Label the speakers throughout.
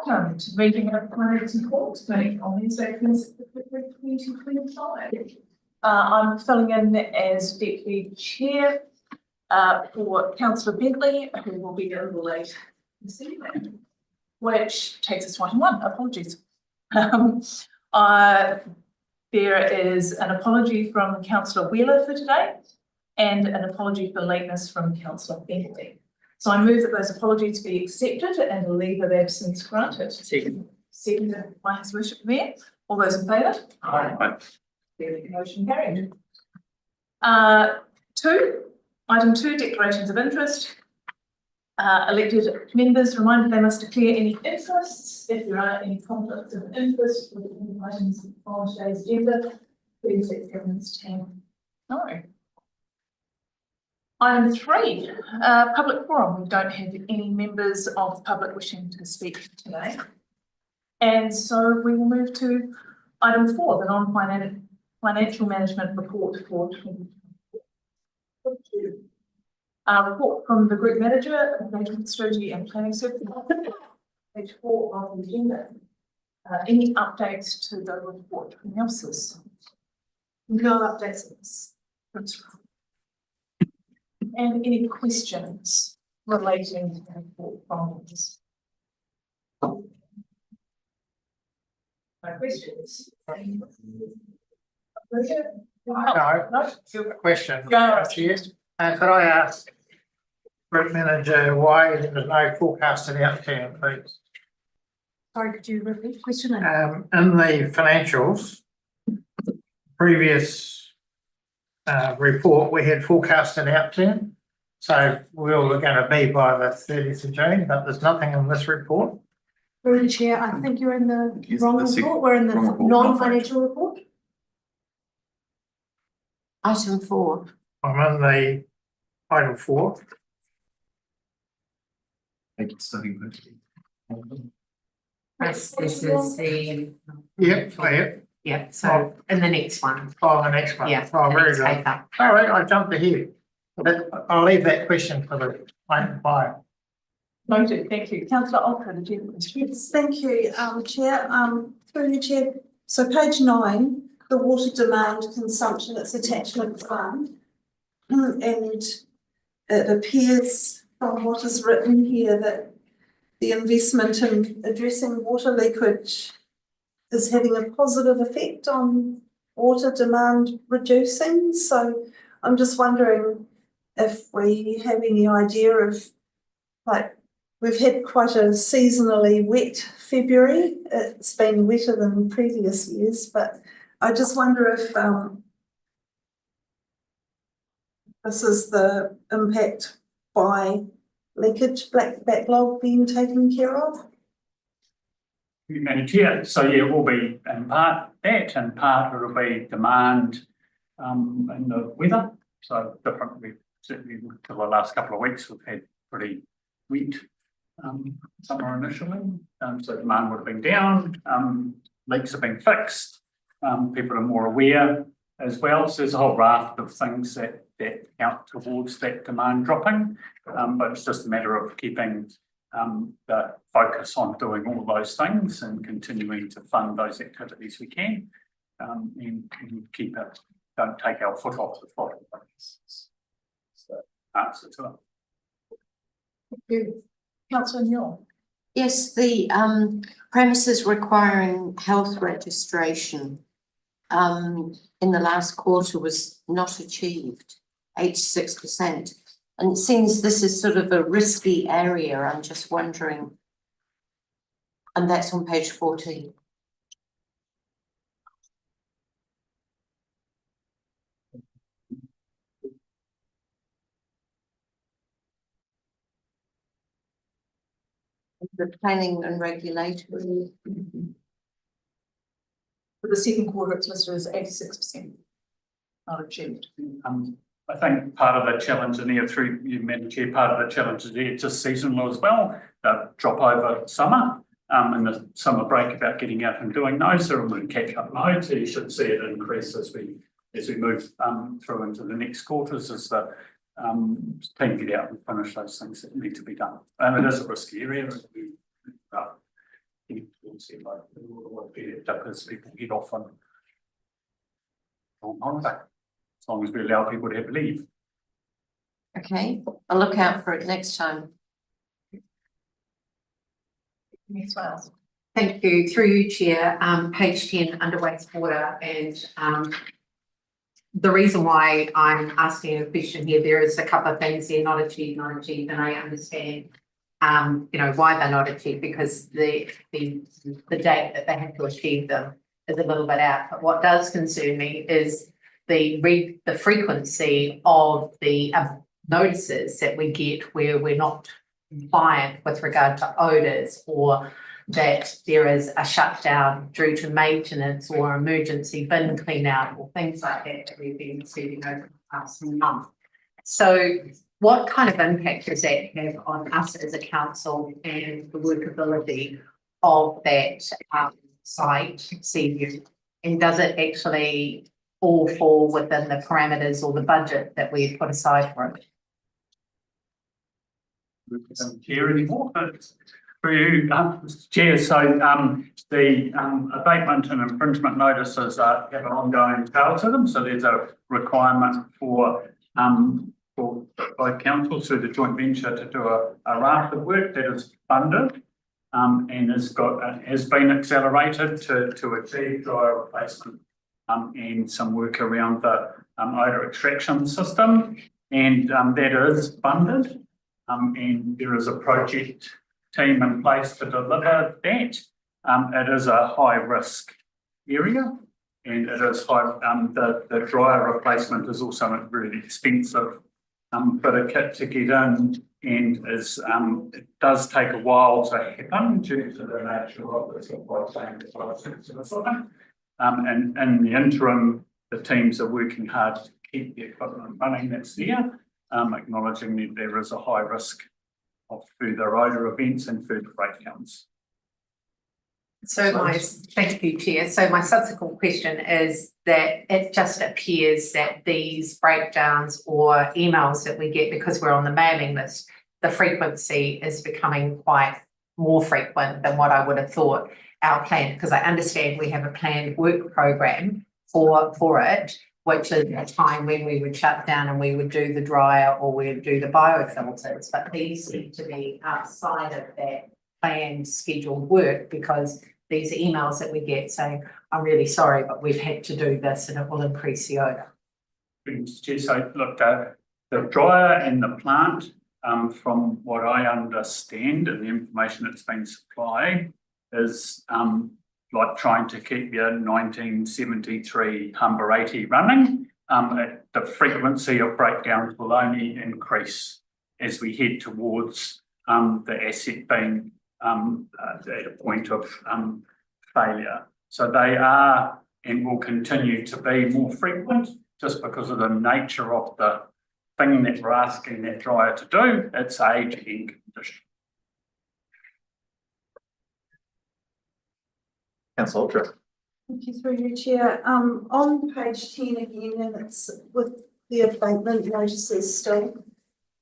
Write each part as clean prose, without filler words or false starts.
Speaker 1: Welcome to the meeting of Finance and Courts meeting on Wednesday, 2025. I'm filling in as Deputy Chair for Councillor Bentley, who will be a little late this evening, which takes us to item 1. Apologies. There is an apology from Councillor Wheeler for today and an apology for lateness from Councillor Bentley. So I move that those apologies be accepted and a leave of absence granted. Seconded by His Worship the Mayor. All those in favour? Aye. Motion carried. Item 2, declarations of interest. Elected members reminded they must declare any interests. If there are any conflicts of interest with any items on today's agenda, please let the governance team know. Item 3, public forum. We don't have any members of the public wishing to speak today. And so we will move to item 4, the non-financial management report for 2022. Report from the Group Manager of Management Strategy and Planning Services. Page 4 of the agenda. Any updates to the report from the officers? No updates. And any questions relating to the report from this? No questions?
Speaker 2: No, question. Could I ask Group Manager why there was no forecasted outcome, please?
Speaker 1: Sorry, could you repeat the question?
Speaker 2: In the financials, previous report, we had forecasted outturn. So we were going to be by the 30th of June, but there's nothing in this report.
Speaker 3: Through the Chair, I think you're in the wrong report. We're in the non-financial report. Item 4.
Speaker 2: I'm in the item 4.
Speaker 4: Thank you, studying that.
Speaker 5: This is the
Speaker 2: Yep.
Speaker 5: So in the next one.
Speaker 2: Oh, the next one.
Speaker 5: Yeah.
Speaker 2: Oh, very good.
Speaker 5: Paper.
Speaker 2: All right, I jumped ahead. I'll leave that question for the item 5.
Speaker 1: Noted, thank you. Councillor Olker, did you have a question?
Speaker 3: Yes, thank you, Chair. Through the Chair. So page 9, the water demand consumption, it's attachment 1. And it appears from what is written here that the investment in addressing water leakage is having a positive effect on water demand reducing. So I'm just wondering if we have any idea of, like, we've had quite a seasonally wet February. It's been wetter than previous years, but I just wonder if this is the impact by leakage backlog being taken care of.
Speaker 6: Yeah, so yeah, it will be in part that, and part it'll be demand and the weather. So different. We've certainly for the last couple of weeks we've had pretty wet summer initially. So demand would have been down. Leaks have been fixed. People are more aware as well. So there's a whole raft of things that count towards that demand dropping. But it's just a matter of keeping the focus on doing all those things and continuing to fund those activities we can, and keep it, don't take our foot off the throttle. That's the answer to it.
Speaker 1: Thank you. Councillor Newell.
Speaker 5: Yes, the premises requiring health registration in the last quarter was not achieved, 86%. And it seems this is sort of a risky area. I'm just wondering, and that's on page 14. The planning and regulatory.
Speaker 1: For the second quarter, it's listed as 86% not achieved.
Speaker 6: I think part of the challenge in here through you, Madam Chair, part of the challenge is here just seasonal as well. Drop over summer and the summer break about getting out and doing those. So we're in catch-up mode. So you should see it increase as we move through into the next quarters as the team get out and finish those things that need to be done. And it is a risky area. see like Debtors, people get off on holiday, as long as we allow people to have leave.
Speaker 5: Okay, I'll look out for it next time.
Speaker 1: Ms Wales.
Speaker 4: Thank you. Through you, Chair, page 10 under wastewater, and the reason why I'm asking a question here, there is a couple of things there, not achieved, and I understand why they're not achieved, because the date that they have to achieve them is a little bit out. But what does concern me is the frequency of the notices that we get where we're not compliant with regard to odours, or that there is a shutdown due to maintenance or emergency bin clean out or things like that we've been receiving over the past month. So what kind of impact does that have on us as a council and the workability of that site, Seaview? And does it actually all fall within the parameters or the budget that we've put aside for it?
Speaker 6: Chair anymore, but for you, Mr. Chair, so the abatement and infringement notices have an ongoing tail to them, so there's a requirement for both councils through the joint venture to do a raft of work that is funded and has been accelerated to achieve dryer replacement and some work around the odour extraction system, and that is funded. And there is a project team in place to deliver that. It is a high risk area, and it is high. The dryer replacement is also a really expensive bit of kit to get in, and it does take a while to happen due to the nature of the supply chain. And in the interim, the teams are working hard to keep the equipment running that's there. Acknowledging that there is a high risk of further odour events and further breakdowns.
Speaker 4: Thank you, Chair. So my subsequent question is that it just appears that these breakdowns or emails that we get, because we're on the mailing list, the frequency is becoming quite more frequent than what I would have thought our plan, because I understand we have a planned work program for it, which is a time when we would shut down and we would do the dryer or we would do the biofilters, but these seem to be outside of that planned scheduled work, because these emails that we get saying, I'm really sorry, but we've had to do this and it will increase the odour.
Speaker 6: So look, the dryer and the plant, from what I understand and the information that's been supplied, is like trying to keep your 1973 Humber 80 running. The frequency of breakdowns will only increase as we head towards the asset being at a point of failure. So they are and will continue to be more frequent just because of the nature of the thing that we're asking that dryer to do, its age and condition.
Speaker 7: Councillor Ultra.
Speaker 3: Thank you, through you, Chair. On page 10 again, and it's with the abatement notices still.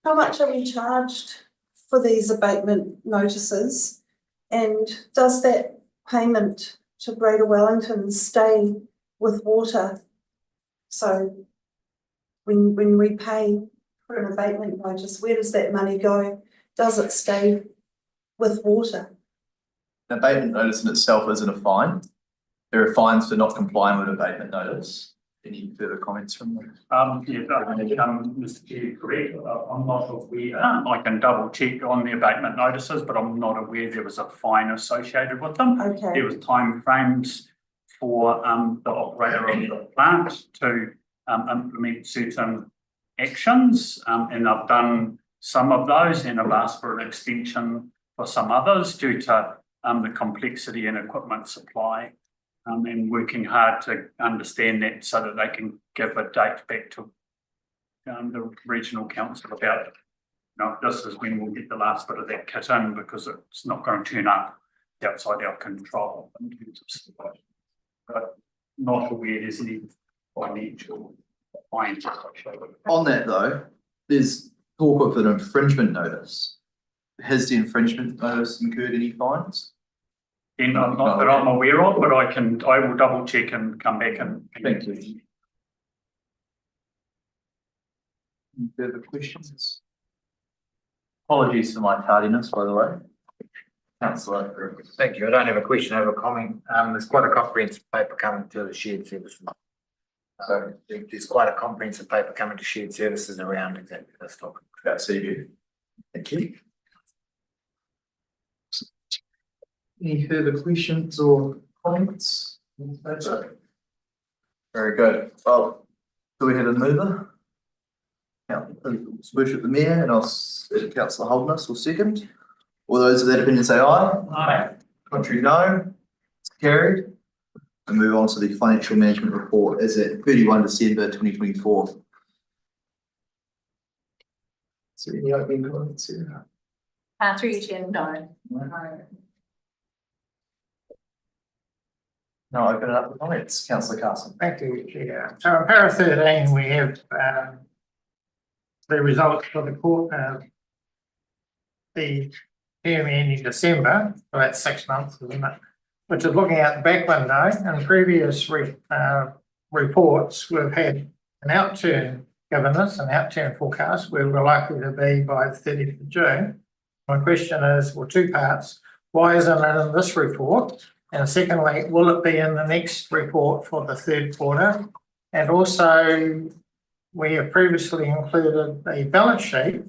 Speaker 3: How much are we charged for these abatement notices? And does that payment to Greater Wellington stay with water? So when we pay for an abatement notice, where does that money go? Does it stay with water?
Speaker 7: An abatement notice in itself isn't a fine. There are fines for not complying with abatement notice. Any further comments from them?
Speaker 6: Mr. Chair, correct. I'm not aware. I can double check on the abatement notices, but I'm not aware there was a fine associated with them.
Speaker 3: Okay.
Speaker 6: There was time frames for the operator of the plant to implement certain actions, and I've done some of those, and I've asked for an extension for some others due to the complexity in equipment supply, and working hard to understand that so that they can give a date back to the regional council about, this is when we'll get the last bit of that kit in, because it's not going to turn up outside our control in terms of supply. But not aware there's any financial fines associated with that.
Speaker 7: On that though, there's talk of an infringement notice. Has the infringement notice incurred any fines?
Speaker 6: Then not that I'm aware of, but I will double check and come back and.
Speaker 7: Thank you. Any further questions? Apologies for my tardiness, by the way. Councillor.
Speaker 8: Thank you. I don't have a question, I have a comment. There's quite a comprehensive paper coming to the shared service. So there's quite a comprehensive paper coming to shared services around exactly this topic.
Speaker 7: About CView. Thank you. Any further questions or comments? Very good. Well, do we have a mover? Worship the Mayor and Councillor Holdness will second. All those of that opinion say aye.
Speaker 2: Aye.
Speaker 7: Contrary, no. It's carried. And move on to the financial management report as at 31 December 2024. Is there any opening comments here?
Speaker 1: Through you, Chair, no.
Speaker 7: No, open it up for comments. Councillor Carson.
Speaker 2: Thank you, Chair. So in para 13, we have the results for the court, the term ending December, so that's 6 months, isn't it? Which is looking out the back window. In previous reports, we've had an outturn given us, an outturn forecast where we're likely to be by the 30th of June. My question is, well, two parts. Why isn't it in this report? And secondly, will it be in the next report for the third quarter? And also, we have previously included the balance sheet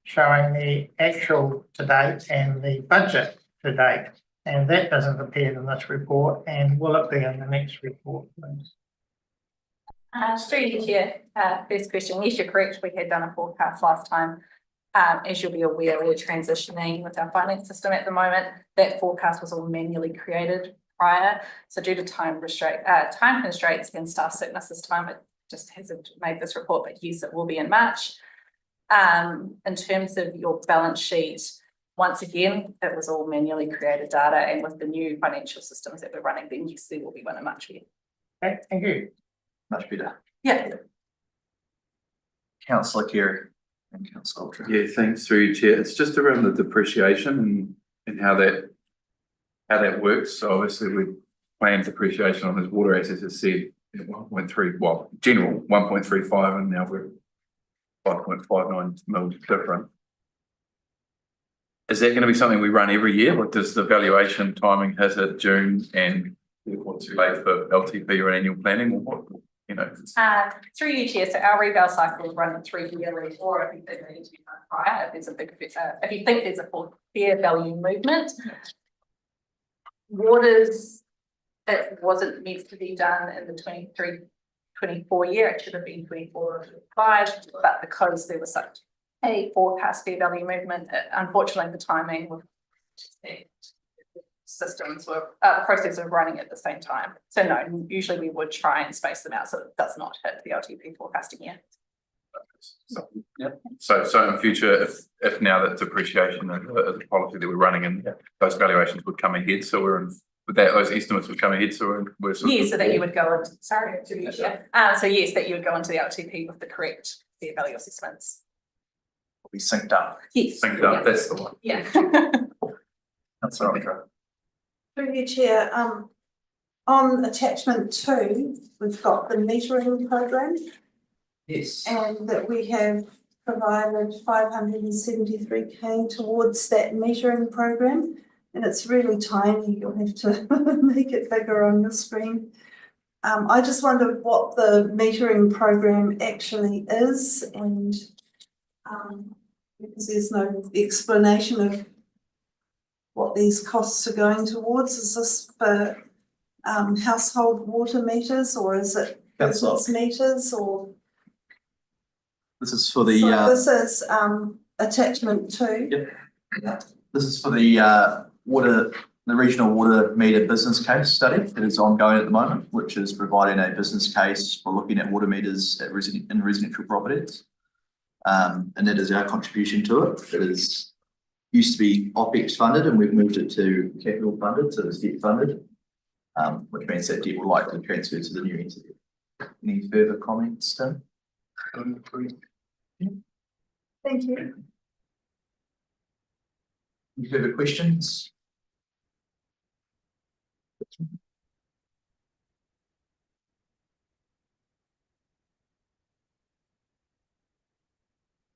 Speaker 2: showing the actual to date and the budget to date. And that doesn't appear in this report. And will it be in the next report, please?
Speaker 9: Through you, Chair. First question, yes, you're correct. We had done a forecast last time. As you'll be aware, we're transitioning with our finance system at the moment. That forecast was all manually created prior. So due to time constraints and staff sickness this time, it just hasn't made this report, but yes, it will be in March. In terms of your balance sheet, once again, it was all manually created data, and with the new financial systems that we're running, then yes, there will be one in March.
Speaker 2: Okay, thank you.
Speaker 7: Much better.
Speaker 9: Yeah.
Speaker 7: Councillor Carey and Councillor Ultra.
Speaker 10: Yeah, thanks through you, Chair. It's just around the depreciation and how that works. So obviously we planned depreciation on his water assets, as said, at 1.3, well, general 1.35, and now we're 5.59 mil different. Is that going to be something we run every year, or does the valuation timing hit at June and therefore too late for LTP or annual planning, or what?
Speaker 9: Through you, Chair. So our reval cycle is running 3 yearly, or if you think they need to be done prior, if there's a big, if you think there's a fair value movement. Waters, it wasn't meant to be done in the 23-24 year, it should have been 24 or 25, but because there was such a forecast fair value movement, unfortunately the timing with systems were the process of running at the same time. So no, usually we would try and space them out so it does not hit the LTP forecasting year.
Speaker 10: So, yeah. So in future, if now that depreciation is the policy that we're running, and those valuations would come ahead, so we're in those estimates would come ahead, so we're sort of
Speaker 9: so that you would go into so yes, that you would go into the LTP with the correct fair value assessments.
Speaker 7: Will be synced up.
Speaker 9: Yes.
Speaker 10: synced up. That's the one.
Speaker 9: Yeah.
Speaker 7: Councillor Ultra.
Speaker 3: Through you, Chair, on attachment 2, we've got the metering program.
Speaker 7: Yes.
Speaker 3: And that we have provided 573k towards that metering program. And it's really tiny, you'll have to make it bigger on the screen. I just wonder what the metering program actually is, and because there's no explanation of what these costs are going towards. Is this for household water meters, or is it business meters, or?
Speaker 7: This is for the.
Speaker 3: So this is attachment 2.
Speaker 7: Yep. This is for the regional water meter business case study that is ongoing at the moment, which is providing a business case for looking at water meters in residential properties. And that is our contribution to it. It is used to be OPEX funded, and we've moved it to capital funded, so it's debt funded, which means that debt will likely transfer to the new entity. Any further comments, Tim?
Speaker 3: Thank you.
Speaker 7: Any further questions?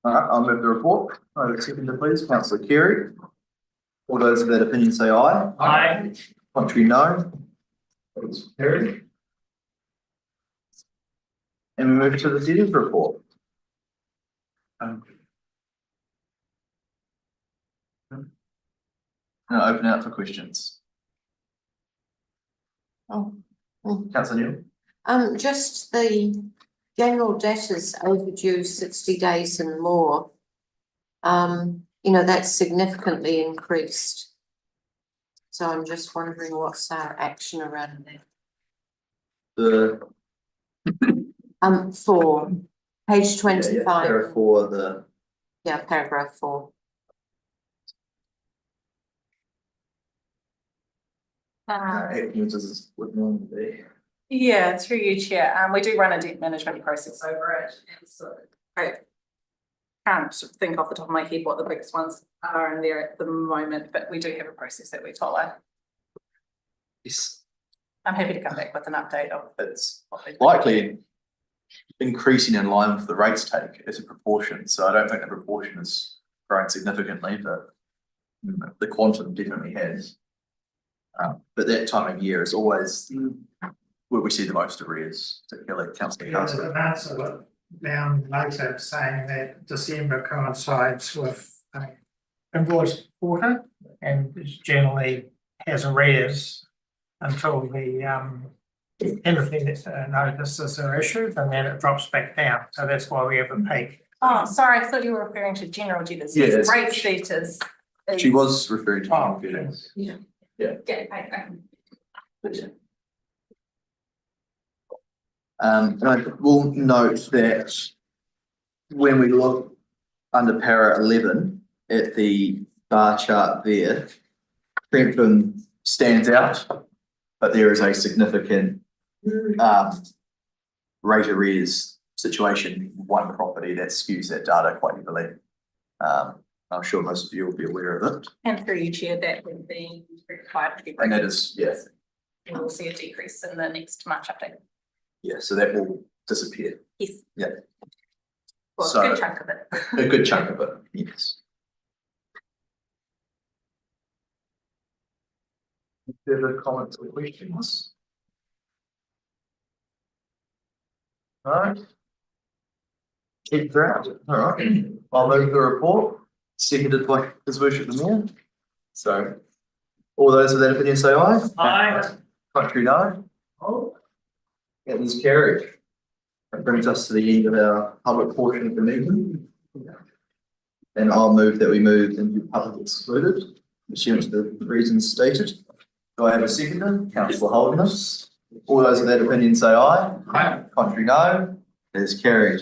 Speaker 7: All right, I'll move the report. Seconder, please, councillor Carey. All those of that opinion say aye.
Speaker 2: Aye.
Speaker 7: Contrary, no. That's carried. And we move to the debtors report. Now open it up for questions.
Speaker 5: Oh.
Speaker 7: Councillor Neal.
Speaker 5: Just the general debtors overdue 60 days and more. That's significantly increased. So I'm just wondering what's our action around that? For page 25.
Speaker 7: There for the.
Speaker 5: Yeah, paragraph 4.
Speaker 7: Is what normally be.
Speaker 9: Yeah, through you, Chair. We do run a debt management process over it, and so I can't think off the top of my head what the biggest ones are in there at the moment, but we do have a process that we follow.
Speaker 7: Yes,
Speaker 9: I'm happy to come back with an update of
Speaker 7: it's
Speaker 9: what we do.
Speaker 7: likely increasing in line with the rates take as a proportion, so I don't think the proportion has grown significantly, but the quantum definitely has. But that time of year is always where we see the most arrears, particularly councillor
Speaker 2: There's
Speaker 7: Castle.
Speaker 2: an answer down later saying that December coincides with invoice quarter and generally has arrears until the independent notices are issued, and then it drops back down. So that's why we have a peak.
Speaker 9: Oh, sorry, I thought you were referring to general debtors.
Speaker 7: Yeah, it's-
Speaker 9: Rate debtors.
Speaker 7: She was referring to.
Speaker 2: Oh,
Speaker 7: feelings.
Speaker 9: Yeah,
Speaker 7: And I will note that when we look under para 11 at the bar chart there, Crampton stands out, but there is a significant rate arrears situation, one property that skews that data quite heavily. I'm sure most of you will be aware of it.
Speaker 9: and through you, Chair, that would be required to be.
Speaker 7: And that is, yeah,
Speaker 9: And we'll see a decrease in the next March update.
Speaker 7: yeah, so that will disappear,
Speaker 9: Yes.
Speaker 7: Yeah.
Speaker 9: Well,
Speaker 7: So-
Speaker 9: a good chunk of it.
Speaker 7: a good chunk of it, yes. Further comments or questions? Alright. Keep ground, alright, I'll move the report, seconded by His Worship the Mayor. So, all those with that opinion say aye.
Speaker 2: Aye.
Speaker 7: Contrary, no. That is carried. That brings us to the end of our public portion of the meeting. And I'll move that we move into public excluded, pursuant to the reasons stated. Do I have a seconder? Councillor Holderness. All those of that opinion say aye.
Speaker 2: Aye.
Speaker 7: Contrary, no. It is carried.